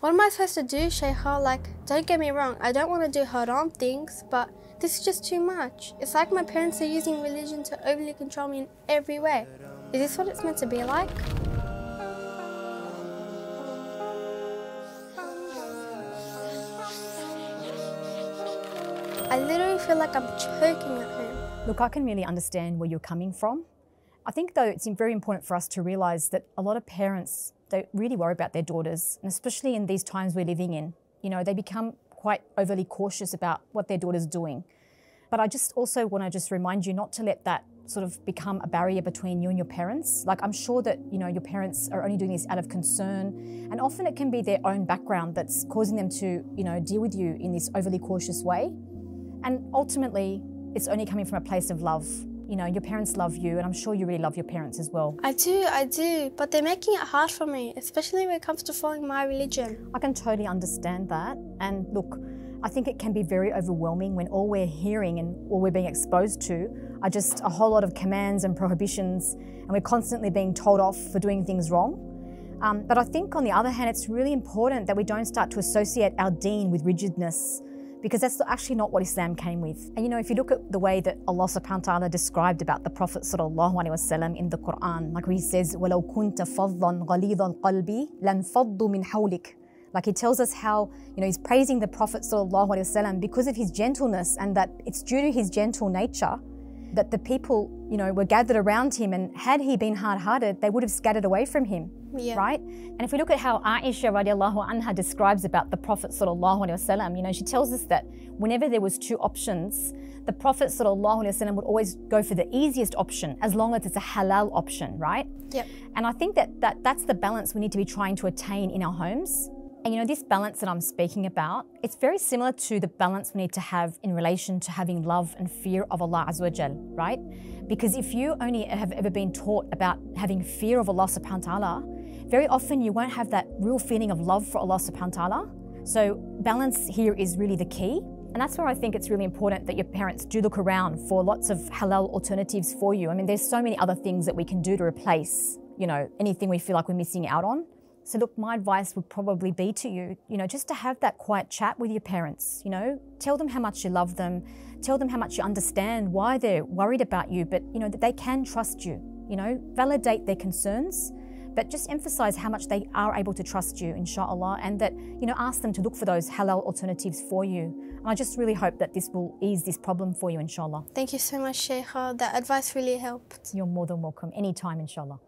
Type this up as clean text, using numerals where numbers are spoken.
What am I supposed to do, Sheikha? Like, don't get me wrong, I don't want to do haram things, but this is just too much. It's like my parents are using religion to overly control me in every way. Is this what it's meant to be like? I literally feel like I'm choking at home. Look, I can really understand where you're coming from. I think, though, it's very important for us to realise that a lot of parents, they really worry about their daughters, and especially in these times we're living in. You know, they become quite overly cautious about what their daughter's doing. But I just also want to just remind you not to let that sort of become a barrier between you and your parents. Like, I'm sure that, you know, your parents are only doing this out of concern, and often it can be their own background that's causing them to, you know, deal with you in this overly cautious way. And ultimately, it's only coming from a place of love. You know, your parents love you, and I'm sure you really love your parents as well. I do, but they're making it hard for me, especially when it comes to following my religion. I can totally understand that. And look, I think it can be very overwhelming when all we're hearing and all we're being exposed to are just a whole lot of commands and prohibitions, and we're constantly being told off for doing things wrong. But I think, on the other hand, it's really important that we don't start to associate our deen with rigidness, because that's actually not what Islam came with. And you know, if you look at the way that Allah subhanahu wa ta'ala described about the Prophet sallallahu alaihi wasallam in the Quran, like where he says, وَلَوْ كُنْتَ فَضًّا غَلِيظَ الْقَلْبِ لَانْفَضُّوا مِنْ حَوْلِكَ. Like, he tells us how, you know, he's praising the Prophet sallallahu alaihi wasallam because of his gentleness, and that it's due to his gentle nature that the people, you know, were gathered around him, and had he been hard-hearted, they would have scattered away from him, right? And if we look at how Aisha radiallahu anha describes about the Prophet sallallahu alaihi wasallam, you know, she tells us that whenever there was two options, the Prophet sallallahu alaihi wasallam would always go for the easiest option, as long as it's a halal option, right? Yep. And I think that's the balance we need to be trying to attain in our homes. And you know, this balance that I'm speaking about, it's very similar to the balance we need to have in relation to having love and fear of Allah Azza wa Jal, right? Because if you only have ever been taught about having fear of Allah subhanahu wa ta'ala, very often you won't have that real feeling of love for Allah subhanahu wa ta'ala. So balance here is really the key. And that's where I think it's really important that your parents do look around for lots of halal alternatives for you. I mean, there's so many other things that we can do to replace, you know, anything we feel like we're missing out on. So look, my advice would probably be to you, you know, just to have that quiet chat with your parents, you know, tell them how much you love them, tell them how much you understand why they're worried about you, but, you know, that they can trust you, you know, validate their concerns, but just emphasize how much they are able to trust you, inshallah, and that, you know, ask them to look for those halal alternatives for you. And I just really hope that this will ease this problem for you, inshallah. Thank you so much, Sheikha. That advice really helped. You're more than welcome, anytime, inshallah.